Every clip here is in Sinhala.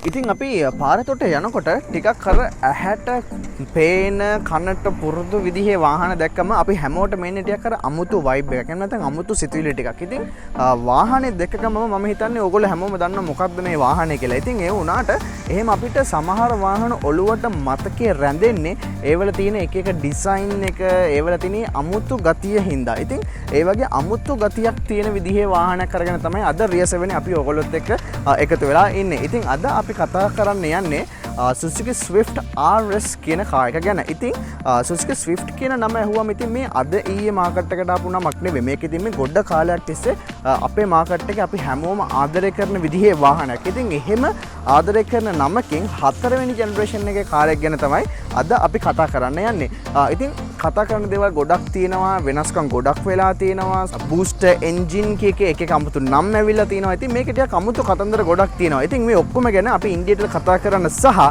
ඉතින් අපි පාරතොට යනකොට ටිකක් අර ඇහැට පේන කනට පුරුදු විදිහේ වාහන දැක්කම අපි හැමෝටම එන්නේ ටිකක් අර අමුතු වයිබ් එකක්. එහෙම නැත්නම් අමුතු සිතුවිලි ටිකක්. ඉතින් වාහනේ දැක්කම මම හිතන්නේ ඕගොල්ලෝ හැමෝම දන්නවා මොකක්ද මේ වාහනේ කියලා. ඉතින් ඒ වුණාට එහෙම අපිට සමහර වාහන ඔළුවට මතකයේ රැඳෙන්නේ ඒවල තියෙන එක එක ඩිසයින් එක, ඒවල තියෙන අමුතු ගතිය හින්දා. ඉතින් ඒ වගේ අමුතු ගතියක් තියෙන විදිහේ වාහනයක් අරගෙන තමයි අද රියසෙවෙන්නේ අපි ඕගොල්ලොත් එක්ක එකතු වෙලා ඉන්නේ. ඉතින් අද අපි කතා කරන්න යන්නේ Suzuki Swift RS කියන කාර් එක ගැන. ඉතින් Suzuki Swift කියන නම ඇහුවම ඉතින් මේ අද ඊයේ මාකට් එකට ආපු නමක් නෙවෙයි. මේක ඉතින් මේ ගොඩ කාලයක් තිස්සේ අපේ මාකට් එකේ අපි හැමෝම ආදරය කරන විදිහේ වාහනයක්. ඉතින් එහෙම ආදරය කරන නමකින් 4 වෙනි ජෙනරේෂන් එකේ කාර් එක ගැන තමයි අද අපි කතා කරන්න යන්නේ. ඉතින් කතා කරන දේවල් ගොඩක් තියෙනවා, වෙනස්කම් ගොඩක් වෙලා තියෙනවා. බූස්ටර් එන්ජින් එක එක අමුතු නම් ඇවිල්ලා තියෙනවා. ඉතින් මේක ටිකක් අමුතු කතන්දර ගොඩක් තියෙනවා. ඉතින් මේ ඔක්කොම ගැන අපි ඉන්දියට කතා කරන්න සහ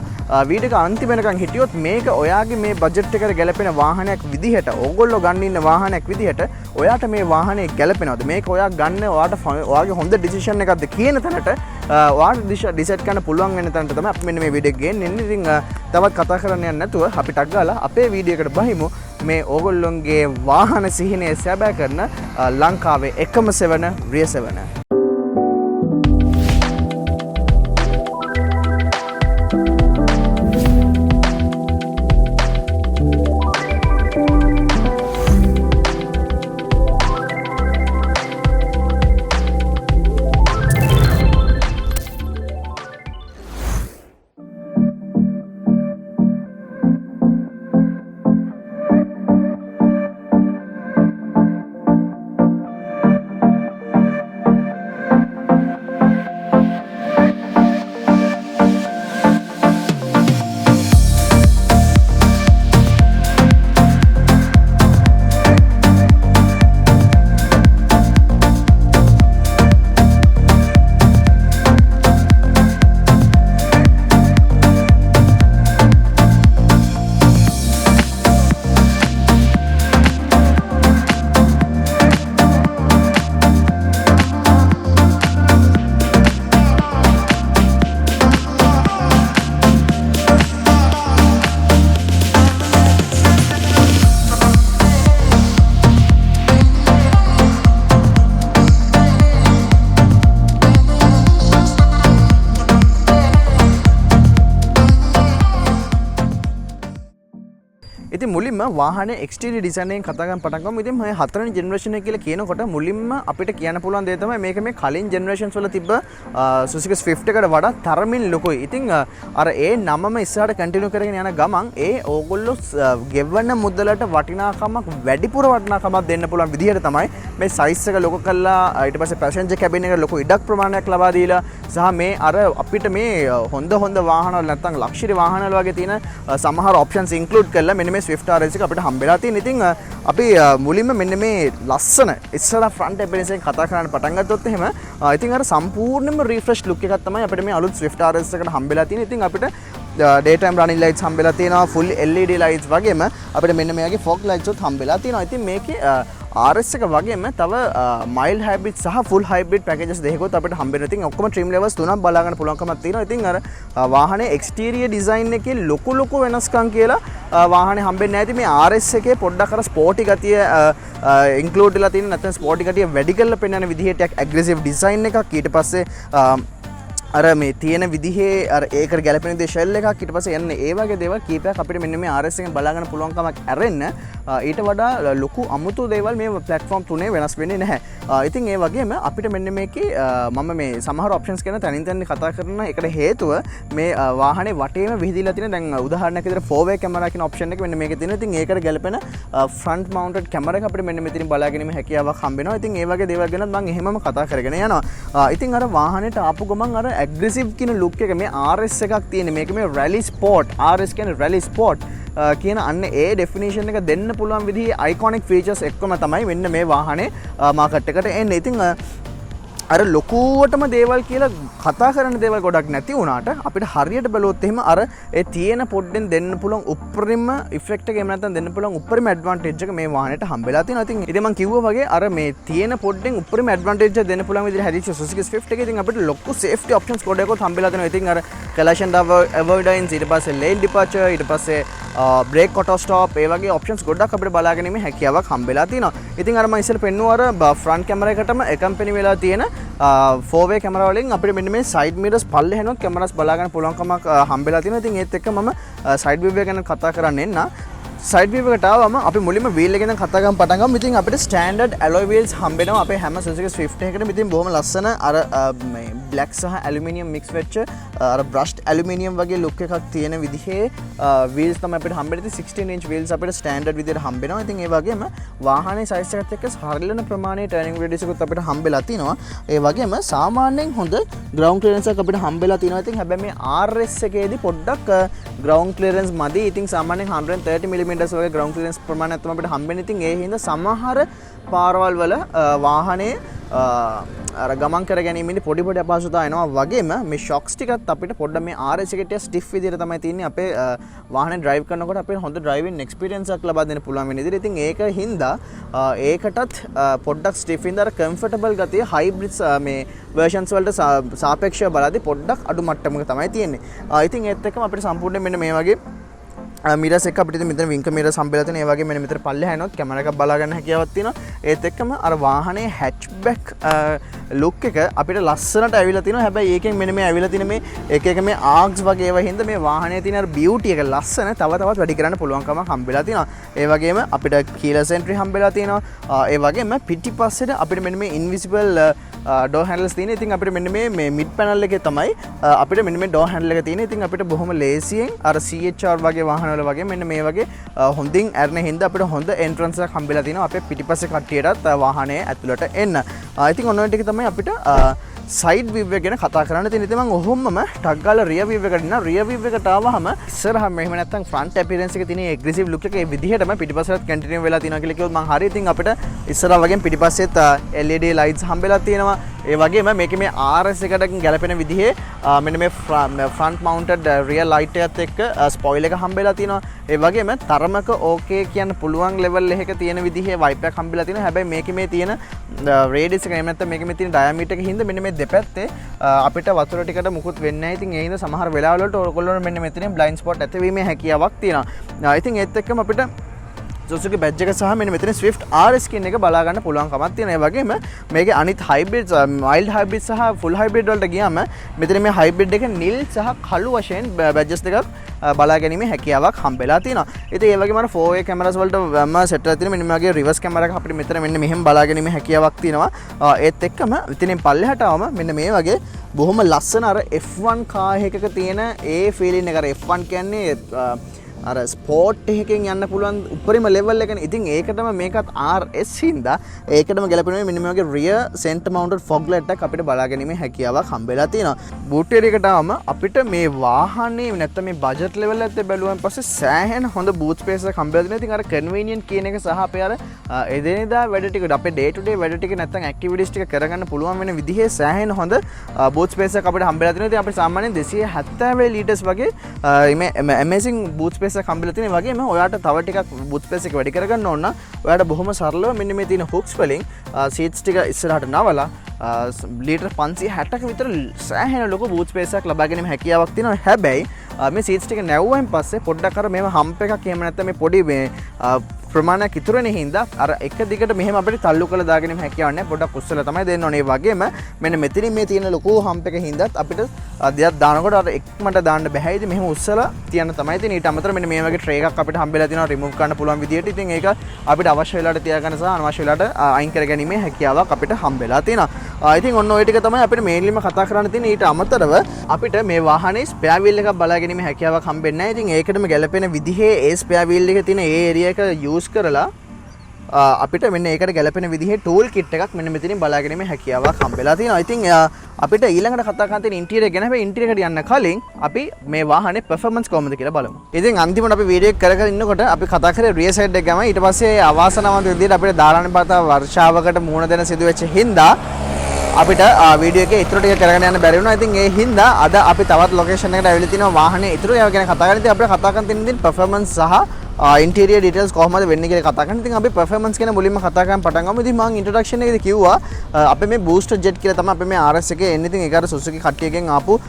වීඩියෝ එක අන්තිම වෙනකන් හිටියොත් මේක ඔයාගේ මේ බජට් එකට ගැලපෙන වාහනයක් විදිහට, ඕගොල්ලෝ ගන්න ඉන්න වාහනයක් විදිහට ඔයාට මේ වාහනේ ගැලපෙනවද? මේක ඔයා ගන්න ඔයාගේ හොඳ ඩිසිෂන් එකක්ද කියන තැනට ඔයාට ඩිසයිඩ් කරන්න පුළුවන් වෙන තැනට තමයි අපි මෙන්න මේ වීඩියෝ එක ගෙන්නේ. ඉතින් තවත් කතා කරන්න යන්නේ නැතුව අපි ටක් ගාලා අපේ වීඩියෝ එකට බහිමු. මේ ඕගොල්ලොන්ගේ වාහන සිහිනය සැබෑ කරන ලංකාවේ එකම සෙවන රියසෙවන. ඉතින් මුලින්ම වාහනේ එක්ස්ටීරියර් ඩිසයින් එකෙන් කතා කරන් පටන් ගමු. ඉතින් මේ 4 වෙනි ජෙනරේෂන් එක කියලා කියනකොට මුලින්ම අපිට කියන්න පුළුවන් දේ තමයි මේක මේ කලින් ජෙනරේෂන්ස් වල තිබ්බ Suzuki Swift එකට වඩා තරමින් ලොකුයි. ඉතින් අර ඒ නමම ඉස්සරහට කන්ටිනියු කරගෙන යන ගමන් ඒ ඕගොල්ලෝ ගෙවන මුදලට වටිනාකමක් වැඩිපුර වටිනාකමක් දෙන්න පුළුවන් විදිහට තමයි මේ සයිස් එක ලොකු කරලා ඊට පස්සේ පැසෙන්ජර් කැබින් එකට ලොකු ඉඩක් ප්‍රමාණයක් ලබා දීලා සහ මේ අර අපිට මේ හොඳ වාහනවල නැත්නම් ලක්ෂරි වාහනවල වගේ තියෙන සමහර ඔප්ෂන්ස් ඉන්ක්ලූඩ් කරලා මෙන්න මේ Swift RS එක අපිට හම්බෙලා තියෙන. ඉතින් අපි මුලින්ම මෙන්න මේ ලස්සන ඉස්සරහ ෆ්‍රන්ට් අපියරන්ස් එකෙන් කතා කරන්න පටන් ගත්තොත් එහෙම ඉතින් අර සම්පූර්ණයෙන්ම රිෆ්‍රෙෂ් ලුක් එකක් තමයි අපිට මේ අලුත් Swift RS එකට හම්බෙලා තියෙන. ඉතින් අපිට daytime running lights හම්බෙලා තියෙනවා, full LED lights වගේම අපිට මෙන්න මේ වගේ fog lights උත් හම්බෙලා තියෙනවා. ඉතින් මේකේ RS එක වගේම තව mild hybrid සහ full hybrid packages දෙකකුත් අපිට හම්බෙනවා. ඉතින් ඔක්කොම trim levels තුනක් බලා ගන්න පුළුවන්කමක් තියෙනවා. ඉතින් අර වාහනේ exterior design එකේ ලොකු වෙනස්කම් කියලා වාහනේ හම්බෙන්නේ නැහැ. ඉතින් මේ RS එකේ පොඩ්ඩක් අර ස්පෝර්ටි ගතිය include වෙලා තියෙන, නැත්නම් ස්පෝර්ටි ගතිය වැඩි කරලා පෙන්වන විදිහට aggressive design එකක්. ඊට පස්සේ අර මේ තියෙන විදිහේ අර ඒකට ගැලපෙන විදිහේ ෂෙල් එකක්. ඊට පස්සේ යන්නේ ඒ වගේ දේවල් කීපයක් අපිට මෙන්න මේ RS එකෙන් බලා ගන්න පුළුවන්කමක් ඇරෙන්න ඊට වඩා ලොකු අමුතු දේවල් මේ ප්ලැට්ෆෝම් තුනේ වෙනස් වෙන්නේ නැහැ. ඉතින් ඒ වගේම අපිට මෙන්න මේකේ මම මේ සමහර ඔප්ෂන්ස් ගැන තනින් කතා කරන එකට හේතුව මේ වාහනේ වටේම විහිදලා තියෙන දැන් උදාහරණයක් විදිහට 4-way කැමරා කියන ඔප්ෂන් එක මෙන්න මේකේ තියෙනවා. ඉතින් ඒකට ගැලපෙන ෆ්‍රන්ට් මවුන්ටඩ් කැමරා එක අපිට මෙන්න මෙතනින් බලා ගැනීම හැකියාවක් හම්බ වෙනවා. ඉතින් ඒ වගේ දේවල් ගැන මම එහෙමම කතා කරගෙන යනවා. ඉතින් අර වාහනේට ආපු ගමන් අර ඇග්‍රෙසිව් කියන ලුක් එක මේ RS එකක් තියෙන. මේක මේ රැලි ස්පෝර්ට්, RS කියන්නේ රැලි ස්පෝර්ට් කියන අන්න ඒ ඩෙෆිනිෂන් එක දෙන්න පුළුවන් විදිහේ අයිකොනික් ෆීචර්ස් එක්කම තමයි මෙන්න මේ වාහනේ මාකට් එකට එන්නේ. ඉතින් අර ලොකුවටම දේවල් කියලා කතා කරන දේවල් ගොඩක් නැති වුණාට අපිට හරියට බැලුවොත් එහෙම අර ඒ තියෙන පොඩ්ඩෙන් දෙන්න පුළුවන් උප්පරිම ඉෆෙක්ට් එක එහෙම නැත්නම් දෙන්න පුළුවන් උප්පරිම ඇඩ්වාන්ටේජ් එක මේ වාහනේට හම්බෙලා තියෙනවා. ඉතින් මම කිව්වා වගේ අර මේ තියෙන පොඩ්ඩෙන් උප්පරිම ඇඩ්වාන්ටේජ් එක දෙන්න පුළුවන් විදිහට හැදිච්ච Suzuki Swift එකේ ඉතින් අපිට ලොකු සේෆ්ටි ඔප්ෂන්ස් ගොඩක් හම්බෙලා තියෙනවා. ඉතින් අර collision avoidance ඊට පස්සේ lane departure ඊට පස්සේ brake auto stop ඒ වගේ ඔප්ෂන්ස් ගොඩක් අපිට බලා ගැනීමේ හැකියාවක් හම්බෙලා තියෙනවා. ඉතින් අර මම ඉස්සෙල්ලා පෙන්නුවා අර ෆ්‍රන්ට් කැමරා එකටම එකම්පැනි වෙලා තියෙන 4-way කැමරා වලින් අපිට මෙන්න මේ සයිඩ් මිරර්ස් පල්ලෙහානොත් කැමරාස් බලා ගන්න පුළුවන්කමක් හම්බෙලා තියෙනවා. ඉතින් ඒත් එක්ක මම සයිඩ් view එක ගැන කතා කරන්න එන්න. සයිඩ් view එකට ආවම අපි මුලින්ම wheel එක ගැන කතා කරන් පටන් ගමු. ඉතින් අපිට standard alloy wheels හම්බෙනවා අපේ හැම Suzuki Swift එකකටම. ඉතින් බොහොම ලස්සන අර මේ black සහ aluminium mix වෙච්ච අර brushed aluminium වගේ look එකක් තියෙන විදිහේ wheels තමයි අපිට හම්බෙන්නේ. 16 inch wheels අපිට standard විදිහට හම්බෙනවා. ඉතින් ඒ වගේම වාහනේ size එකත් එක්ක හරිලන ප්‍රමාණයේ turning radius එකත් අපිට හම්බෙලා තිනවා. ඒ වගේම සාමාන්‍යයෙන් හොඳ ground clearance එකක් අපිට හම්බෙලා තිනවා. ඉතින් හැබැයි මේ RS එකේදී පොඩ්ඩක් ground clearance මදි. ඉතින් සාමාන්‍යයෙන් 130 mm වගේ ground clearance ප්‍රමාණයක් තමයි අපිට හම්බෙන්නේ. ඉතින් ඒ හින්දා සමහර පාරවල් වල වාහනේ අර ගමන් කර ගැනීමේදී පොඩි අපහසුතාව එනවා. වගේම මේ shocks ටිකත් අපිට පොඩ්ඩක් මේ RS එකට stiff විදිහට තමයි තියෙන්නේ. අපේ වාහනේ drive කරනකොට අපිට හොඳ driving experience එකක් ලබා දෙන්න පුළුවන් වෙන විදිහට. ඉතින් ඒක හින්දා ඒකටත් පොඩ්ඩක් stiff හින්දා අර comfortable ගතිය hybrids මේ versions වලට සාපේක්ෂව බලද්දී පොඩ්ඩක් අඩු මට්ටමක තමයි තියෙන්නේ. ඉතින් ඒත් එක්කම අපිට සම්පූර්ණයෙන් මෙන්න මේ වගේ මිරර්ස් එක අපිට මෙතන වින්කර් මිරර්ස් හම්බෙලා තියෙනවා. ඒ වගේ මෙන්න මෙතන පල්ලෙහා යනොත් කැමරා එකක් බලා ගන්න හැකියාවක් තියෙනවා. ඒත් එක්කම අර වාහනේ hatchback look එක අපිට ලස්සනට ඇවිල්ලා තිනවා. හැබැයි ඒකෙන් මෙන්න මේ ඇවිල්ලා තියෙන මේ එක මේ arcs වගේ ඒවා හින්දා මේ වාහනේ තියෙන අර beauty එක ලස්සන තව තවත් වැඩි කරන්න පුළුවන්කමක් හම්බෙලා තියෙනවා. ඒ වගේම අපිට keyless entry හම්බෙලා තියෙනවා. ඒ වගේම පිටිපස්සේට අපිට මෙන්න මේ invisible door handles තියෙන. ඉතින් අපිට මෙන්න මේ mid panel එකේ තමයි අපිට මෙන්න මේ door handle එක තියෙන. ඉතින් අපිට බොහොම ලේසියෙන් අර CHR වගේ වාහන වල වගේ මෙන්න මේ වගේ හොඳින් ඇරෙන හින්දා අපිට හොඳ entrance එකක් හම්බෙලා තිනවා අපේ පිටිපස්සේ කට්ටියටත් වාහනේ ඇතුළට එන්න. ඉතින් ඔන්න ඔය ටික තමයි අපිට side view එක ගැන කතා කරන්න තියෙන. ඉතින් මම ඔහොමම ටග් ගාලා rear view එකට යනවා. rear view එකට ආවහම ඉස්සරහා මෙහෙම නැත්තම් front appearance එකේ තියෙන aggressive look එක ඒ විදිහටම පිටිපස්සට continue වෙලා තියෙනවා කියලා කිව්වොත් මම හරි. ඉතින් අපිට ඉස්සරහා වගේම පිටිපස්සෙත් LED lights හම්බෙලා තියෙනවා. ඒ වගේම මේකේ මේ RS එකට ගැලපෙන විදිහේ මෙන්න මේ front mounted rear light එකත් එක්ක spoiler එක හම්බෙලා තියෙනවා. ඒ වගේම තරමක okay කියන්න පුළුවන් level එකක තියෙන විදිහේ wiper එකක් හම්බෙලා තියෙනවා. හැබැයි මේකේ මේ තියෙන radius එක එහෙම නැත්නම් මේකේ මේ තියෙන diameter එක හින්දා මෙන්න මේ දෙපැත්තේ අපිට වතුර ටිකට මුකුත් වෙන්නේ නැහැ. ඉතින් ඒ හින්දා සමහර වෙලාවල වලට ඔයගොල්ලෝ මෙන්න මෙතනින් blind spot ඇතිවීමේ හැකියාවක් තියෙනවා. ඉතින් ඒත් එක්කම අපිට Suzuki badge එක සහ මෙන්න මෙතන Swift RS skin එක බලා ගන්න පුළුවන් කමක් තියෙනවා. ඒ වගේම මේකේ අනිත් hybrids mild hybrid සහ full hybrid වලට ගියාම මෙතන මේ hybrid එක නිල් සහ කළු වශයෙන් badges දෙකක් බලා ගැනීමේ හැකියාවක් හම්බෙලා තියෙනවා. ඉතින් ඒ වගේම අර 4A cameras වලට set කරලා තියෙන මෙන්න මේ වගේ reverse camera එකක් අපිට මෙතන මෙන්න මෙහෙම බලා ගැනීමේ හැකියාවක් තියෙනවා. ඒත් එක්කම ඉතින් පල්ලෙහාට ආවම මෙන්න මේ වගේ බොහොම ලස්සන අර F1 car එකක තියෙන ඒ feeling එක. අර F1 කියන්නේ අර ස්පෝට් එකකින් යන්න පුළුවන් උපරිම ලෙවල් එකනේ. ඉතින් ඒකටම මේකත් RS හින්දා ඒකටම ගැලපෙනවා මෙන්න මේ වගේ rear center mounted fog light එකක් අපිට බලා ගැනීමේ හැකියාවක් හම්බෙලා තියෙනවා. boot area එකට ආවම අපිට මේ වාහනේ නැත්නම් මේ budget level එකත් බැලුවන් පස්සේ සෑහෙන හොඳ boot space එකක් හම්බෙලා තියෙනවා. ඉතින් අර convenient කියන එක සහ අපේ අර එදිනෙදා වැඩ ටික අපේ day to day වැඩ ටික නැත්නම් activities ටික කරගන්න පුළුවන් වෙන විදිහේ සෑහෙන හොඳ boot space එකක් අපිට හම්බෙලා තියෙනවා. ඉතින් අපිට සාමාන්‍යයෙන් 270 liters වගේ මේ amazing boot space කම්බිලා තියෙන වගේම ඔයාට තව ටිකක් boot space එක වැඩි කරගන්න ඕන නම් ඔයාට බොහොම සරලව මෙන්න මේ තියෙන hooks වලින් seats ටික ඉස්සරහට නවලා ලීටර් 560ක විතර සෑහෙන ලොකු boot space එකක් ලබා ගැනීම හැකියාවක් තියෙනවා. හැබැයි මේ seats ටික නැවුවෙන් පස්සේ පොඩ්ඩක් අර මේව hump එකක් එහෙම නැත්නම් මේ පොඩි මේ ප්‍රමාණයක් ඉතුරු වෙන හින්දා අර එක දිගට මෙහෙම අපිට තල්ලු කරලා දාගෙන හැකියාවක් නැහැ. පොඩ්ඩක් උස්සලා තමයි දෙන්න ඕනේ. ඒ වගේම මෙන්න මෙතනින් මේ තියෙන ලොකු hump එක හින්දාත් අපිට දෙයක් දානකොට අර එක්මට දාන්න බෑ. ඉතින් මෙහෙම උස්සලා තියන්න තමයි තියෙන්නේ. ඊට අමතරව මෙන්න මේ වගේ tray එකක් අපිට හම්බෙලා තියෙනවා remove කරන්න පුළුවන් විදියට. ඉතින් ඒක අපිට අවශ්‍ය වෙලාවට තියාගන්න සහ අනවශ්‍ය වෙලාවට අයින් කර ගැනීමේ හැකියාවක් අපිට හම්බෙලා තියෙනවා. ඉතින් ඔන්න ඔය ටික තමයි අපිට මේන්ලිම කතා කරන්න තියෙන්නේ. ඊට අමතරව අපිට මේ වාහනේ spare wheel එකක් බලා ගැනීමේ හැකියාවක් හම්බෙන්නේ නැහැ. ඉතින් ඒකටම ගැලපෙන විදිහේ ඒ spare wheel එකේ තියෙන ඒ area එක use කරලා අපිට මෙන්න ඒකට ගැලපෙන විදිහේ tool kit එකක් මෙන්න මෙතනින් බලා ගැනීමේ හැකියාවක් හම්බෙලා තියෙනවා. ඉතින් අපිට ඊළඟට කතා කරන්න තියෙන interior ගැන. හැබැයි interior එකට යන්න කලින් අපි මේ වාහනේ performance කොහොමද කියලා බලමු. ඉතින් අන්තිමට අපි වීඩියෝ එක කරගෙන ඉන්නකොට අපි කතා කරේ rear side එක ගැන. ඊට පස්සේ අවාසනාවන්ත විදිහට අපිට දාලානේ පාතා වර්ෂාවකට මුහුණ දෙන සිදුවෙච්ච හින්දා අපිට වීඩියෝ එකේ ඉතුරු ටික කරගෙන යන්න බැරි වුණා. ඉතින් ඒ හින්දා අද අපි තවත් ලොකේෂන් එකට ඇවිල්ලා තිනවා වාහනේ ඉතුරු ඒවා ගැන කතා කරන්න. ඉතින් අපිට කතා කරන්න තියෙන performance සහ interior details කොහොමද වෙන්නේ කියලා කතා කරන්න. ඉතින් අපි performance ගැන මුලින්ම කතා කරන් පටන් ගමු. ඉතින් මම introduction එකේදී කිව්වා අපේ මේ booster jet කියලා තමයි අපේ මේ RS එකේ එන්නේ. ඉතින් ඒක අර Suzuki කට්ටියකින් ආපු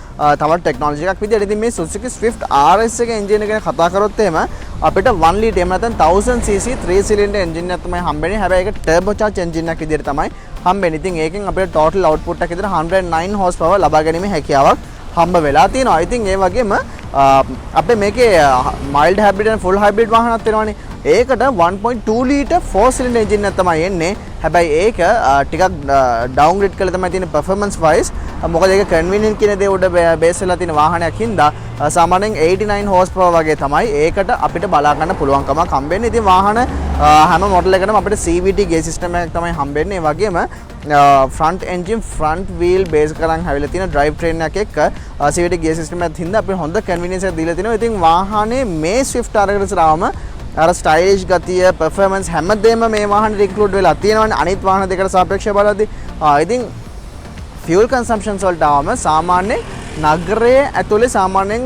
තවත් ටෙක්නොලොජි එකක් විදියට. ඉතින් මේ Suzuki Swift RS එකේ engine එක ගැන කතා කරොත් එහෙම අපිට 1 litre එහෙම නැත්නම් 1000cc 3 cylinder engine එකක් තමයි හම්බෙන්නේ. හැබැයි ඒක turbo charge engine එකක් විදියට තමයි හම්බෙන්නේ. ඉතින් ඒකෙන් අපිට total output එකක් විතර 109 horsepower ලබා ගැනීමේ හැකියාවක් හම්බ වෙලා තියෙනවා. ඉතින් ඒ වගේම අපේ මේකේ mild hybrid and full hybrid වාහනත් වෙනවානේ. ඒකට 1.2 litre 4 cylinder engine එකක් තමයි එන්නේ. හැබැයි ඒක ටිකක් downgrade කරලා තමයි තියෙන්නේ performance wise. මොකද ඒක convenient කියන දේ උඩ බේස් වෙලා තියෙන වාහනයක් හින්දා සාමාන්‍යයෙන් 89 horsepower වගේ තමයි ඒකට අපිට බලා ගන්න පුළුවන්කමක් හම්බෙන්නේ. ඉතින් වාහන හැම මොඩල් එකකටම අපිට CVT gear system එකක් තමයි හම්බෙන්නේ. ඒ වගේම front engine front wheel base කරන් හැවිලා තියෙන drive train එකක් එක්ක CVT gear system එකත් හින්දා අපිට හොඳ convenience එකක් දීලා තිනවා. ඉතින් වාහනේ මේ Swift RS ඉස්සරහම අර ස්ටයිලිෂ් ගතිය performance හැමදේම මේ වාහනේ ඉන්ක්ලූඩ් වෙලා තියෙනවානේ අනිත් වාහන දෙකට සාපේක්ෂව බලද්දී. ඉතින් fuel consumptions වලට ආවම සාමාන්‍යයෙන් නගරයේ ඇතුලේ සාමාන්‍යයෙන්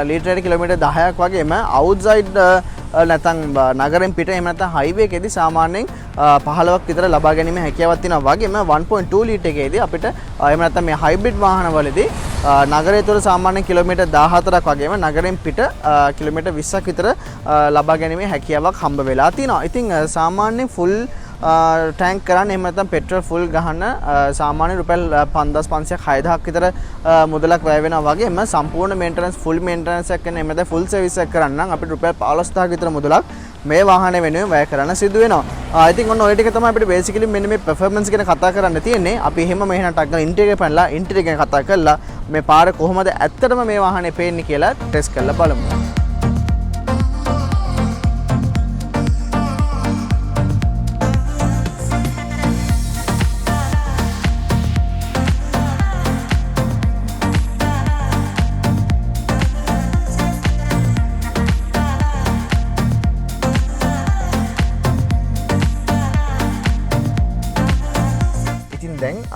ලීටරයට කිලෝමීටර් 10ක් වගේම outside නැත්නම් නගරෙන් පිට එහෙම නැත්නම් highway එකේදී සාමාන්‍යයෙන් 15ක් විතර ලබා ගැනීම හැකියාවක් තියෙනවා. වගේම 1.2 ලීටර් එකේදී අපිට එහෙම නැත්නම් මේ hybrid වාහන වලදී නගරය තුළ සාමාන්‍යයෙන් කිලෝමීටර් 14ක් වගේම නගරෙන් පිට කිලෝමීටර් 20ක් විතර ලබා ගැනීමේ හැකියාවක් හම්බ වෙලා තියෙනවා. ඉතින් සාමාන්‍යයෙන් full ටැන්ක් කරන්න එහෙම නැත්නම් පෙට්‍රල් ෆුල් ගහන්න සාමාන්‍ය රුපියල් 5500ක් 6000ක් විතර මුදලක් වැය වෙනවා. වගේම සම්පූර්ණ මේන්ටනන්ස් ෆුල් මේන්ටනන්ස් එකක් කරන එහෙම නැත්නම් ෆුල් සර්විස් එකක් කරන්න නම් අපිට රුපියල් 15000ක් විතර මුදලක් මේ වාහනේ වෙනුවෙන් වැය කරන්න සිදු වෙනවා. ඉතින් ඔන්න ඔය ටික තමයි අපිට බේසිකලි මෙන්න මේ performance ගැන කතා කරන්න තියෙන්නේ. අපි එහෙම මෙහෙම ටක් ගාලා ඉන්ටීරියර් එක පැනලා ඉන්ටීරියර් ගැන කතා කරලා මේ පාර කොහොමද ඇත්තටම මේ වාහනේ පේන්නේ කියලා ටෙස්ට් කරලා බලමු.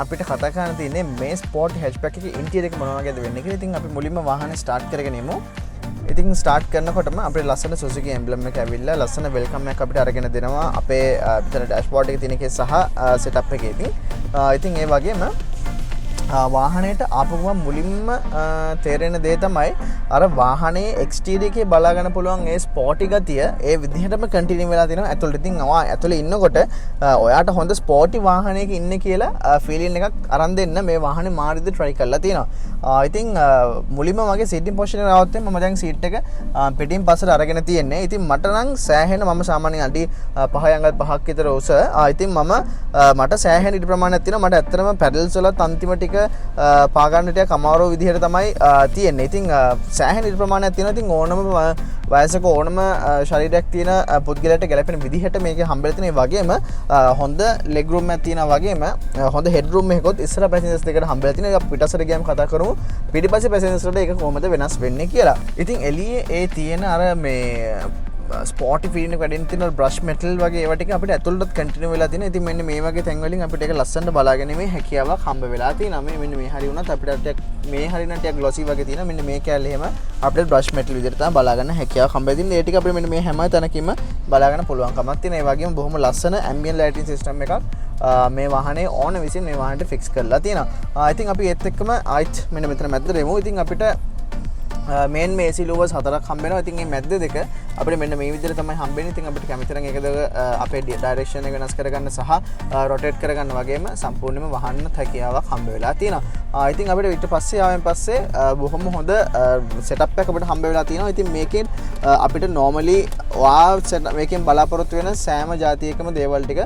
අපිට කතා කරන්න තියෙන්නේ මේ ස්පෝර්ට් හැච්බැක් එකේ ඉන්ටීරියර් එක මොනවා වගේද වෙන්නේ කියලා. ඉතින් අපි මුලින්ම වාහනේ ස්ටාර්ට් කරගෙන යමු. ඉතින් ස්ටාර්ට් කරනකොටම අපිට ලස්සන Suzuki emblem එක ඇවිල්ලා ලස්සන වෙල්කම් එකක් අපිට අරගෙන දෙනවා අපේ විතර ඩෑෂ්බෝඩ් එකේ තියෙන එකේ සහ සෙටප් එකේදී. ඉතින් ඒ වගේම වාහනයට ආපු ගමන් මුලින්ම තේරෙන දේ තමයි අර වාහනේ එක්ස්ටීරියර් එකේ බලා ගන්න පුළුවන් ඒ ස්පෝටි ගතිය ඒ විදිහටම කන්ටිනියු වෙලා තියෙනවා ඇතුළට. ඉතින් ඇතුළේ ඉන්නකොට ඔයාට හොඳ ස්පෝටි වාහනයක ඉන්නේ කියලා ෆීලින් එකක් අරන් දෙන්න මේ වාහනේ මාරිද්ද try කරලා තියෙනවා. ඉතින් මුලින්ම මගේ සීටින් පොසිෂන් එක આવත් මම දැන් සීට් එක පිටින් පස්සට අරගෙන තියෙන්නේ. ඉතින් මට නම් සෑහෙන මම සාමාන්‍යයෙන් අඩි 5 අඟල් 5ක් විතර උස. ඉතින් මට සෑහෙන ඉඩ ප්‍රමාණයක් තියෙනවා. මට ඇත්තටම පැඩල්ස් වලත් අන්තිම ටික පාගන්න ටික අමාරු විදිහට තමයි තියෙන්නේ. ඉතින් සෑහෙන ඉඩ ප්‍රමාණයක් තියෙනවා. ඉතින් ඕනම වයසක ඕනම ශරීරයක් තියෙන පුද්ගලයාට ගැලපෙන විදිහට මේක හම්බෙලා තියෙන. ඒ වගේම හොඳ ලෙග් රූම් එකක් තියෙනවා. වගේම හොඳ හෙඩ් රූම් එකකොත් ඉස්සර පැසෙන්ජර්ස් දෙකට හම්බෙලා තියෙනවා. ඒක පිටසට ගියාම කතා කරමු පිටිපස්සේ පැසෙන්ජර්ස් වලට ඒක කොහොමද වෙනස් වෙන්නේ කියලා. ඉතින් එළියේ ඒ තියෙන අර මේ ස්පෝටි ෆීලින් එක වැඩෙන තියෙන බ්‍රෂ් මෙටල් වගේ ඒවා ටික අපිට ඇතුළටත් කන්ටිනියු වෙලා තියෙනවා. ඉතින් මෙන්න මේ වගේ තැන් වලින් අපිට ඒක ලස්සනට බලා ගැනීමේ හැකියාවක් හම්බ වෙලා තියෙනවා. මෙන්න මේ හරිය වුණත් අපිට ටික මේ හරිය නම් ටික ග්ලොසි වගේ තියෙනවා. මෙන්න මේ කැලේ එහෙම අපිට බ්‍රෂ් මෙටල් විදිහට තමයි බලා ගන්න හැකියාවක් හම්බ වෙන්නේ. ඒ ටික අපිට මෙන්න මේ හැම තැනකින්ම බලා ගන්න පුළුවන්කමක් තියෙනවා. ඒ වගේම බොහොම ලස්සන ambient lighting system එකක් මේ වාහනේ ඕන විසින් මේ වාහනේට ෆික්ස් කරලා තියෙනවා. ඉතින් අපි ඒත් එක්කම ආයිත් මෙන්න මෙතන මැද්දට එමු. ඉතින් අපිට මේන් මේ AC ලූවර්ස් 4ක් හම්බ වෙනවා. ඉතින් මේ මැද්ද දෙක අපිට මෙන්න මේ විදිහට තමයි හම්බෙන්නේ. ඉතින් අපිට කැමති නම් ඒකද අපේ ඩයිරෙක්ෂන් එක වෙනස් කරගන්න සහ රොටේට් කරගන්න වගේම සම්පූර්ණයෙන්ම වහන්න හැකියාවක් හම්බ වෙලා තියෙනවා. ඉතින් අපිට ඊට පස්සේ ආවෙන් පස්සේ බොහොම හොඳ සෙටප් එකක් අපිට හම්බ වෙලා තියෙනවා. ඉතින් මේකෙන් අපිට normally මේකෙන් බලාපොරොත්තු වෙන සෑම જાතියකම දේවල් ටික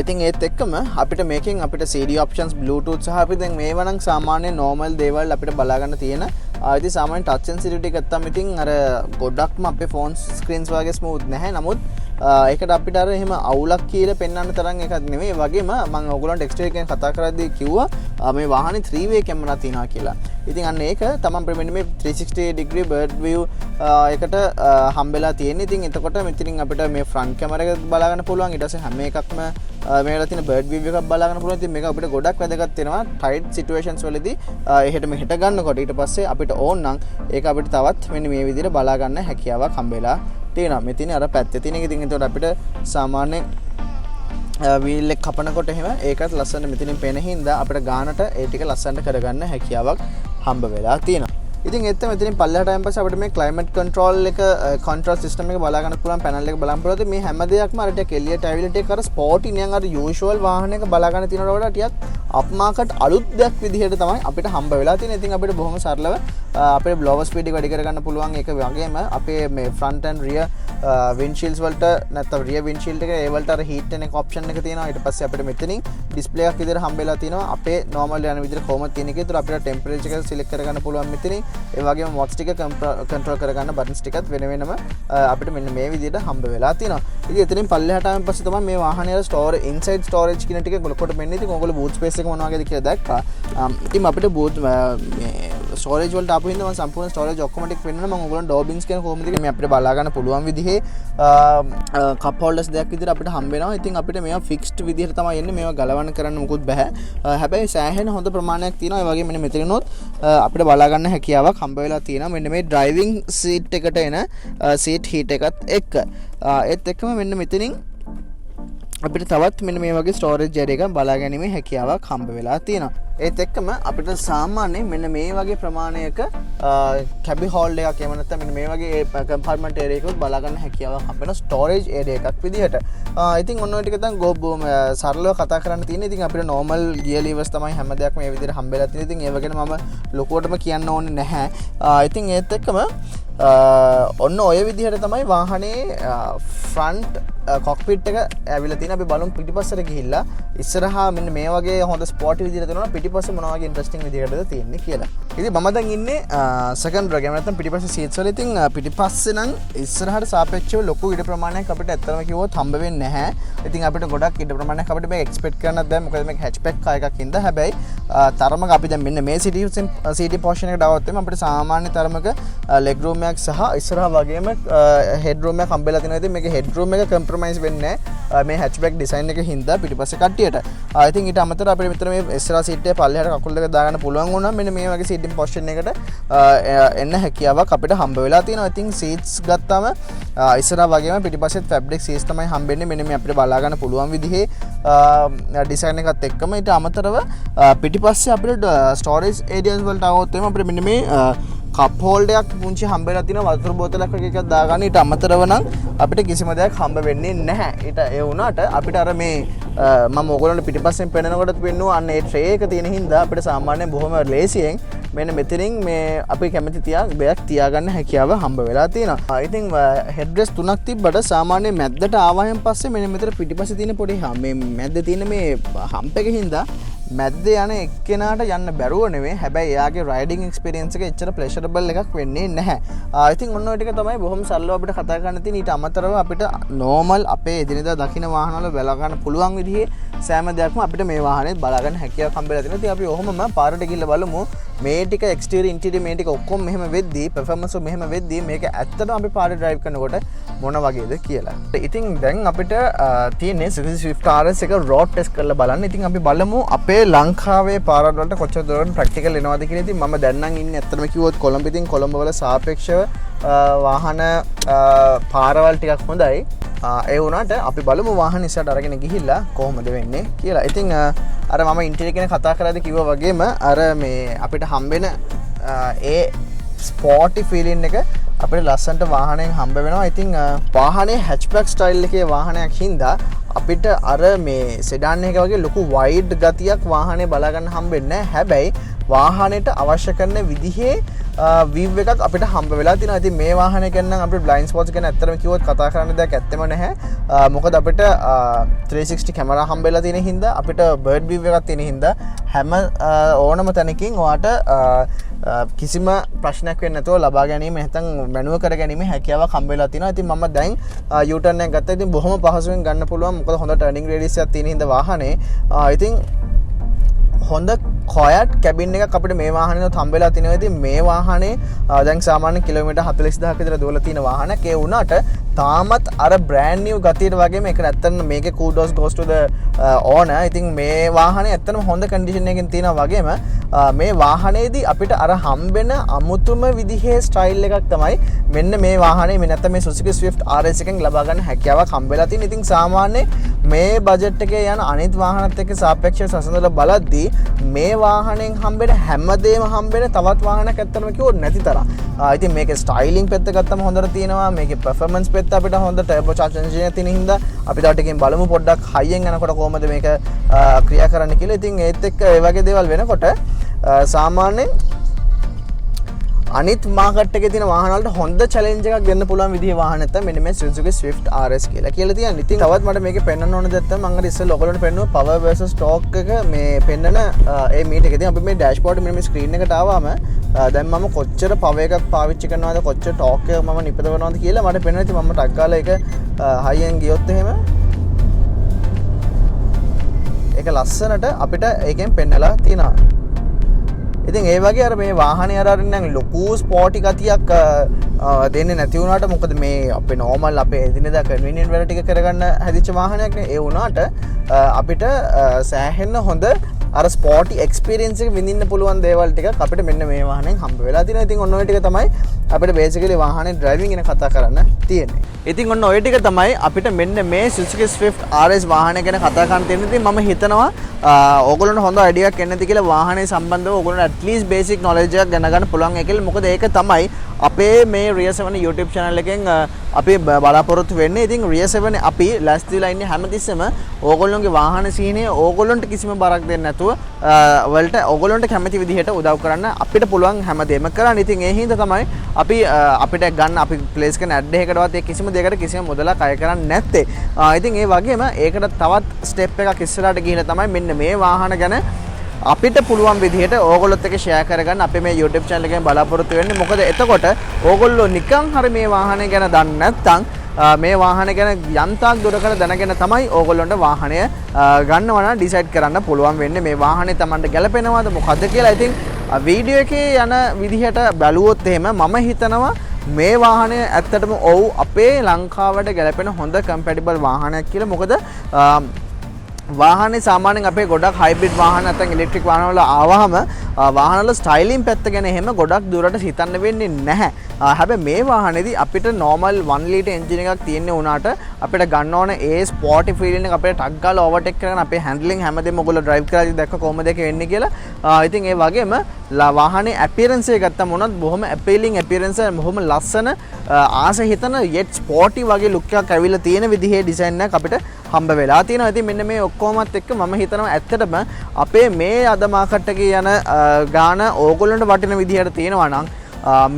ඉතින් ඒත් එක්කම අපිට මේකෙන් අපිට CD options Bluetooth සහ අපි දැන් මේවා නම් සාමාන්‍ය normal දේවල් අපිට බලා ගන්න තියෙන ඉතින් සාමාන්‍ය touch sensitivity එක ගත්තාම ඉතින් අර ගොඩක්ම අපේ phone screens වගේ smooth නැහැ. නමුත් ඒකට අපිට අර එහෙම අවුලක් කියලා පෙන්වන්න තරම් එකක් නෙමෙයි. වගේම මම ඔයගොල්ලන්ට එක්ස්ට්‍රා එකෙන් කතා කරද්දී කිව්වා මේ වාහනේ 3-way camera තියෙනවා කියලා. ඉතින් අන්න ඒක තමයි අපිට මෙන්න මේ 360 degree bird view එකට හම්බෙලා තියෙන්නේ. ඉතින් එතකොට මෙතනින් අපිට මේ front camera එක බලා ගන්න පුළුවන්. ඊට පස්සේ හැම එකක්ම මේවල තියෙන bird view එකක් බලා ගන්න පුළුවන්. ඉතින් මේක අපිට ගොඩක් වැදගත් වෙනවා tight situations වලදී එහෙට මෙහෙට ගන්නකොට. ඊට පස්සේ අපිට ඕන නම් ඒක අපිට තවත් මෙන්න මේ විදිහට බලා ගන්න හැකියාවක් හම්බෙලා තියෙනවා. මෙතන අර පැත්තේ තියෙන එක ඉතින් එතකොට අපිට සාමාන්‍ය වීල් එක කපනකොට එහෙම ඒකත් ලස්සන මෙතනින් පේන හින්දා අපිට ගානට ඒ ටික ලස්සනට කරගන්න හැකියාවක් හම්බ වෙලා තියෙනවා. ඉතින් එතන මෙතනින් පල්ලෙහාට ආයන් පස්සේ අපිට මේ climate control එක control system එක බලා ගන්න පුළුවන් panel එක බලන්න පුළුවන්. මේ හැම දෙයක්ම අර ටික එළියට ඇවිල්ලා ටික අර sporty නියන් අර usual වාහනයක බලා ගන්න තියෙනවට වඩා ටිකක් upmarket අලුත් දෙයක් විදිහට තමයි අපිට හම්බ වෙලා තියෙන්නේ. ඉතින් අපිට බොහොම සරලව අපේ blower speed එක වැඩි කරගන්න පුළුවන්. ඒක වගේම අපේ මේ front and rear windshields වලට නැත්නම් rear windshield එක ඒ වලට අර heat එක option එක තියෙනවා. ඊට පස්සේ අපිට මෙතනින් display එකක් විදිහට හම්බ වෙලා තියෙනවා. අපේ normal යන විදිහට කොහොමද තියෙන එකේ. ඒතර අපිට temperature එක select කරගන්න පුළුවන් මෙතනින්. ඒ වගේම watch ටික control කරගන්න buttons ටිකත් වෙන වෙනම අපිට මෙන්න මේ විදිහට හම්බ වෙලා තියෙනවා. ඉතින් එතනින් පල්ලෙහාට ආවන් පස්සේ තමයි මේ වාහනේ storage inside storage කියන ටික ගොල්ලොකට මෙන්න ඉතින් ඕගොල්ලෝ boot space එක මොනවා වගේද කියලා දැක්කා. ඉතින් අපිට boot මේ storage වලට ආපු හින්දා මම සම්පූර්ණ storage ඔක්කොම ටික පෙන්නනවා. මම ඕගොල්ලන් door bins කියන කොහොමද මේ අපිට බලා ගන්න පුළුවන් විදිහේ cup holders දෙයක් විදිහට අපිට හම්බ වෙනවා. ඉතින් අපිට මේවා fixed විදිහට තමයි එන්නේ. මේවා ගලවන්න කරන්න මොකුත් බෑ. හැබැයි සෑහෙන හොඳ ප්‍රමාණයක් තියෙනවා. ඒ වගේම මෙන්න මෙතනනොත් අපිට බලා ගන්න හැකියාවක් හම්බ වෙලා තියෙනවා. මෙන්න මේ driving seat එකට එන seat heat එකත් එක්ක. ඒත් එක්කම මෙන්න මෙතනින් අපිට තවත් මෙන්න මේ වගේ storage area එකක් බලා ගැනීමේ හැකියාවක් හම්බ වෙලා තියෙනවා. ඒත් එක්කම අපිට සාමාන්‍යයෙන් මෙන්න මේ වගේ ප්‍රමාණයක cabby hold එකක් එහෙම නැත්නම් මෙන්න මේ වගේ compartment area එකක් බලා ගන්න හැකියාවක් හම්බ වෙන storage area එකක් විදිහට. ඉතින් ඔන්න ඔය ටික තමයි සරලව කතා කරන්න තියෙන්නේ. ඉතින් අපිට normal gear levers තමයි හැම දෙයක්ම මේ විදිහට හම්බෙලා තියෙන්නේ. ඉතින් ඒව ගැන මම ලොකුවටම කියන්න ඕනේ නැහැ. ඉතින් ඒත් එක්කම ඔන්න ඔය විදිහට තමයි වාහනේ front cockpit එක ඇවිල්ලා තියෙන. අපි බලමු පිටිපස්සට ගිහිල්ලා ඉස්සරහා මෙන්න මේ වගේ හොඳ ස්පෝටි විදිහට තියෙනවා. පිටිපස්සේ මොනවා වගේ ඉන්ටරෙස්ටිං විදිහකටද තියෙන්නේ කියලා. ඉතින් මම දැන් ඉන්නේ second row එක නැත්නම් පිටිපස්සේ seats වල. ඉතින් පිටිපස්සේ නම් ඉස්සරහට සාපේක්ෂව ලොකු ඉඩ ප්‍රමාණයක් අපිට ඇත්තම කිව්වොත් හම්බ වෙන්නේ නැහැ. ඉතින් අපිට ගොඩක් ඉඩ ප්‍රමාණයක් අපිට මේක එක්ස්පෙක්ට් කරන්නත් බෑ. මොකද මේක hatchback car එකක් හින්දා. හැබැයි තරමක අපි දැන් මෙන්න මේ seat portion එකට આવොත් එimhe අපිට සාමාන්‍ය තරමක leg room එකක් සහ ඉස්සරහා වගේම head room එකක් හම්බෙලා තියෙනවා. ඉතින් මේක head room එක compromise වෙන්නේ නැහැ මේ hatchback design එක හින්දා පිටිපස්සේ කට්ටියට. ඉතින් ඊට අමතරව අපිට මෙතන මේ ඉස්සරහා seat එකේ පල්ලෙහාට කකුල් දෙක දාගන්න පුළුවන් වුණා. මෙන්න මේ වගේ seating position එකට එන්න හැකියාවක් අපිට හම්බ වෙලා තියෙනවා. ඉතින් seats ගත්තාම ඉස්සරහා වගේම පිටිපස්සෙත් fabric seats තමයි හම්බෙන්නේ. මෙන්න මේ අපිට බලා ගන්න පුළුවන් විදිහේ design එකත් එක්කම ඊට අමතරව පිටිපස්සේ අපිට storage areas වලට આવොත් එimhe අපිට මෙන්න මේ කප් හෝල්ඩර් එකක් පුංචි හම්බෙලා තියෙනවා. වතුර බෝතලයක් වගේ එකක් දාගන්න. ඊට අමතරව නම් අපිට කිසිම දෙයක් හම්බ වෙන්නේ නැහැ. ඊට ඒ වුණාට අපිට අර මේ මම ඕගොල්ලන්ට පිටිපස්සෙන් පෙන්නනකොට පෙන්නුවා අන්න ඒ ට්‍රේ එක තියෙන හින්දා අපිට සාමාන්‍යයෙන් බොහොම ලේසියෙන් මෙන්න මෙතනින් මේ අපි කැමති බයක් තියාගන්න හැකියාව හම්බ වෙලා තියෙනවා. ඉතින් හෙඩ්රෙස් 3ක් තිබ්බට සාමාන්‍යයෙන් මැද්දට ආවයන් පස්සේ මෙන්න මෙතන පිටිපස්සේ තියෙන පොඩි මේ මැද්දේ තියෙන මේ හම්ප් එක හින්දා මැද්දේ යන එක්කෙනාට යන්න බැරුව නෙවෙයි. හැබැයි එයාගේ රයිඩින් එක්ස්පීරියන්ස් එක එච්චර ප්ලෙෂරබල් එකක් වෙන්නේ නැහැ. ඉතින් ඔන්න ඔය ටික තමයි බොහොම සරලව අපිට කතා කරන්න තියෙන. ඊට අමතරව අපිට normal අපේ එදිනෙදා දකින්න වාහනවල බලා ගන්න පුළුවන් විදිහේ සෑම දෙයක්ම අපිට මේ වාහනේත් බලා ගන්න හැකියාවක් හම්බෙලා තියෙනවා. ඉතින් අපි ඔහොමම පාරට ගිහිල්ලා බලමු මේ ටික exterior interior මේ ටික ඔක්කොම මෙහෙම වෙද්දී performance එක මෙහෙම වෙද්දී මේක ඇත්තටම අපි පාරේ drive කරනකොට මොන වගේද කියලා. ඉතින් දැන් අපිට තියෙන්නේ Suzuki Swift RS එක road test කරලා බලන්න. ඉතින් අපි බලමු අපේ ලංකාවේ පාරවල් වලට කොච්චර දුරට ප්‍රැක්ටිකල් එනවද කියලා. ඉතින් මම දැන් නම් ඉන්නේ ඇත්තටම කිව්වොත් කොළඹ. ඉතින් කොළඹ වල සාපේක්ෂව වාහන පාරවල් ටිකක් හොඳයි. ඒ වුණාට අපි බලමු වාහන ඉස්සරහට අරගෙන ගිහිල්ලා කොහොමද වෙන්නේ කියලා. ඉතින් අර මම ඉන්ටීරියර් ගැන කතා කරද්දී කිව්වා වගේම අර මේ අපිට හම්බෙන ඒ ස්පෝටි ෆීලින් එක අපිට ලස්සනට වාහනයෙන් හම්බ වෙනවා. ඉතින් වාහනේ hatchback style එකේ වාහනයක් හින්දා අපිට අර මේ සෙඩාන් එක වගේ ලොකු වයිඩ් ගතියක් වාහනේ බලා ගන්න හම්බෙන්නේ නැහැ. හැබැයි වාහනේට අවශ්‍ය කරන විදිහේ view එකක් අපිට හම්බ වෙලා තියෙනවා. ඉතින් මේ වාහනේ ගැන නම් අපිට blind spots ගැන ඇත්තටම කිව්වොත් කතා කරන්න දෙයක් ඇත්තෙම නැහැ. මොකද අපිට 360 කැමරා හම්බෙලා තියෙන හින්දා අපිට bird view එකක් තියෙන හින්දා හැම ඕනම තැනකින් ඔයාට කිසිම ප්‍රශ්නයක් වෙන්නේ නැතුව ලබා ගැනීම නැත්නම් මැනුව කර ගැනීම හැකියාවක් හම්බ වෙලා තියෙනවා. ඉතින් මම දැන් U-turn එකක් ගත්තා. ඉතින් බොහොම පහසුවෙන් ගන්න පුළුවන්. මොකද හොඳ turning radius එකක් තියෙන හින්දා වාහනේ. ඉතින් හොඳ කොයට් කැබින් එකක් අපිට මේ වාහනේ හම්බෙලා තිනවා. ඉතින් මේ වාහනේ දැන් සාමාන්‍ය කිලෝමීටර් 40000ක විතර දුවලා තියෙන වාහනයක්. ඒ වුණාට තාමත් අර බ්‍රෑන්ඩ් නිව් ගතියට වගේම ඒක නැත්තම් මේකේ kudos goes to the owner. ඉතින් මේ වාහනේ ඇත්තටම හොඳ කන්ඩිෂන් එකකින් තියෙනවා වගේම මේ වාහනේදී අපිට අර හම්බෙන අමුතුම විදිහේ ස්ටයිල් එකක් තමයි මෙන්න මේ වාහනේ මේ නැත්තම් මේ Suzuki Swift RS එකෙන් ලබා ගන්න හැකියාවක් හම්බෙලා තියෙන. ඉතින් සාමාන්‍ය මේ බජට් එකේ යන අනිත් වාහනත් එක්ක සාපේක්ෂව සසඳලා බලද්දී මේ වාහනෙන් හම්බෙන හැමදේම හම්බෙන තවත් වාහනයක් ඇත්තටම කිව්වොත් නැති තරම්. ඉතින් මේකේ ස්ටයිලිං පැත්ත ගත්තම හොඳට තියෙනවා. මේකේ performance පැත්ත අපිට හොඳ turbo charge engine එකක් තියෙන හින්දා අපි තව ටිකකින් බලමු පොඩ්ඩක් හයියෙන් යනකොට කොහොමද මේක ක්‍රියා කරන්න කියලා. ඉතින් ඒත් එක්ක ඒ වගේ දේවල් වෙනකොට සාමාන්‍යයෙන් අනිත් මාකට් එකේ තියෙන වාහන වලට හොඳ චැලෙන්ජ් එකක් දෙන්න පුළුවන් විදිහේ වාහන නැත්නම් මෙන්න මේ Suzuki Swift RS කියලා තියෙනවා. ඉතින් තවත් මට මේකේ පෙන්වන්න ඕන දෙයක් තමයි මම අර ඉස්සෙල්ලා ඔයගොල්ලන්ට පෙන්නුවා power versus torque එක මේ පෙන්නන ඒ මීටර් එකේ. ඉතින් අපි මේ dashboard මෙන්න මේ screen එකට ආවම දැන් මම කොච්චර power එකක් පාවිච්චි කරනවද කොච්චර torque එක මම නිපදවනවද කියලා මට පෙන්වනවා. ඉතින් මම ටක් ගාලා ඒක high-end ගියොත් එහෙම ඒක ලස්සනට අපිට ඒකෙන් පෙන්නලා තියෙනවා. ඉතින් ඒ වගේ අර මේ වාහනේ අරගෙන ලොකු ස්පෝටි ගතියක් දෙන්නේ නැති වුණාට මොකද මේ අපේ normal අපේ එදිනෙදා convenient වැඩ ටික කරගන්න හැදිච්ච වාහනයක් නේ. ඒ වුණාට අපිට සෑහෙන්න හොඳ අර ස්පෝටි එක්ස්පීරියන්ස් එක විඳින්න පුළුවන් දේවල් ටිකක් අපිට මෙන්න මේ වාහනෙන් හම්බ වෙලා තියෙනවා. ඉතින් ඔන්න ඔය ටික තමයි අපිට බේසිකලි වාහනේ ඩ්‍රයිවිං ගැන කතා කරන්න තියෙන්නේ. ඉතින් ඔන්න ඔය ටික තමයි අපිට මෙන්න මේ Suzuki Swift RS වාහනය ගැන කතා කරන්න තියෙන්නේ. ඉතින් මම හිතනවා ඕගොල්ලන්ට හොඳ අයිඩියා එකක් එන්න ඇති කියලා වාහනේ සම්බන්ධව ඕගොල්ලන්ට at least basic knowledge එකක් ගන්න ගන්න පුළුවන් ඒකෙල්. මොකද ඒක තමයි අපේ මේ Rear 7 YouTube channel එකෙන් අපි බලාපොරොත්තු වෙන්නේ. ඉතින් Rear 7 අපි ලෑස්ති වෙලා ඉන්නේ හැමතිස්සෙම ඕගොල්ලන්ගේ වාහන සීනේ ඕගොල්ලන්ට කිසිම බරක් දෙන්නේ නැතුව වලට ඕගොල්ලන්ට කැමති විදිහට උදව් කරන්න අපිට පුළුවන් හැමදේම කරන්න. ඉතින් ඒ හින්දා තමයි අපි අපිට ගන්න අපි ප්ලේස් කරන ඇඩ් එකකටවත් ඒ කිසිම දෙයකට කිසිම මුදලක් අය කරන්නේ නැත්තේ. ඉතින් ඒ වගේම ඒකට තවත් ස්ටෙප් එකක් ඉස්සරහට ගිහිල්ලා තමයි මෙන්න මේ වාහන ගැන අපිට පුළුවන් විදිහට ඕගොල්ලොත් එක්ක ෂෙයා කරගන්න අපි මේ YouTube channel එකෙන් බලාපොරොත්තු වෙන්නේ. මොකද එතකොට ඕගොල්ලෝ නිකන් හරි මේ වාහනය ගැන දන්නේ නැත්නම් මේ වාහනය ගැන යන්තාක් දුරකට දැනගෙන තමයි ඕගොල්ලොන්ට වාහනය ගන්නවා නම් ඩිසයිඩ් කරන්න පුළුවන් වෙන්නේ මේ වාහනේ Tamanට ගැලපෙනවද මොකද්ද කියලා. ඉතින් වීඩියෝ එකේ යන විදිහට බැලුවොත් එහෙම මම හිතනවා මේ වාහනය ඇත්තටම ඔව් අපේ ලංකාවට ගැලපෙන හොඳ කම්පැටිබල් වාහනයක් කියලා. මොකද වාහනේ සාමාන්‍යයෙන් අපේ ගොඩක් හයිබ්‍රිඩ් වාහන නැත්නම් ඉලෙක්ට්‍රික් වාහන වල ආවහම වාහන වල ස්ටයිලින් පැත්ත ගැන එහෙම ගොඩක් දුරට හිතන්න වෙන්නේ නැහැ. හැබැයි මේ වාහනේදී අපිට normal 1 liter engine එකක් තියෙන්න උනාට අපිට ගන්න ඕන ඒ ස්පෝටි ෆීලින් එක අපිට ටක් ගාලා ඕවර්ටේක් කරගෙන අපේ හැන්ඩලින් හැමදේම ඔයගොල්ලෝ ඩ්‍රයිව් කරලා දැක්ක කොහොමද ඒක වෙන්නේ කියලා. ඉතින් ඒ වගේම වාහනේ අපියරන්ස් එක ගත්තම උනත් බොහොම අපීලින් අපියරන්ස් එක බොහොම ලස්සන ආස හිතන yet ස්පෝටි වගේ ලුක් එකක් ඇවිල්ලා තියෙන විදිහේ ඩිසයින් එකක් අපිට හම්බ වෙලා තියෙනවා. ඉතින් මෙන්න මේ ඔක්කොමත් එක්ක මම හිතනවා ඇත්තටම අපේ මේ අද මාකට් එකේ යන ගාන ඕගොල්ලන්ට වටින විදිහට තියෙනවා නම්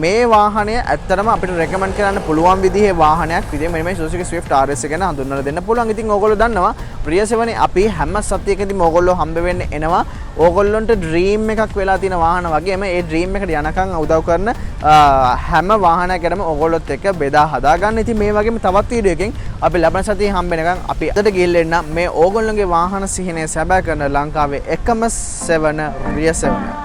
මේ වාහනය ඇත්තටම අපිට රෙකමන්ඩ් කරන්න පුළුවන් විදිහේ වාහනයක් විදිහට මේ Suzuki Swift RS ගැන හඳුන්වලා දෙන්න පුළුවන්. ඉතින් ඕගොල්ලෝ දන්නවා Rear 7 අපි හැම සතියකදීම ඕගොල්ලෝ හම්බ වෙන්න එනවා. ඕගොල්ලොන්ට ඩ්‍රීම් එකක් වෙලා තියෙන වාහන වගේම ඒ ඩ්‍රීම් එකට යනකම් උදව් කරන හැම වාහනයක් ගැනම ඕගොල්ලොත් එක්ක බෙදා හදා ගන්න. ඉතින් මේ වගේම තවත් වීඩියෝ එකකින් අපි ලබන සතියේ හම්බ වෙනකම් අපි අදට ගිහින් එන්න මේ ඕගොල්ලෝගේ වාහන සිහිනය සැබෑ කරන ලංකාවේ එකම 7 Rear 7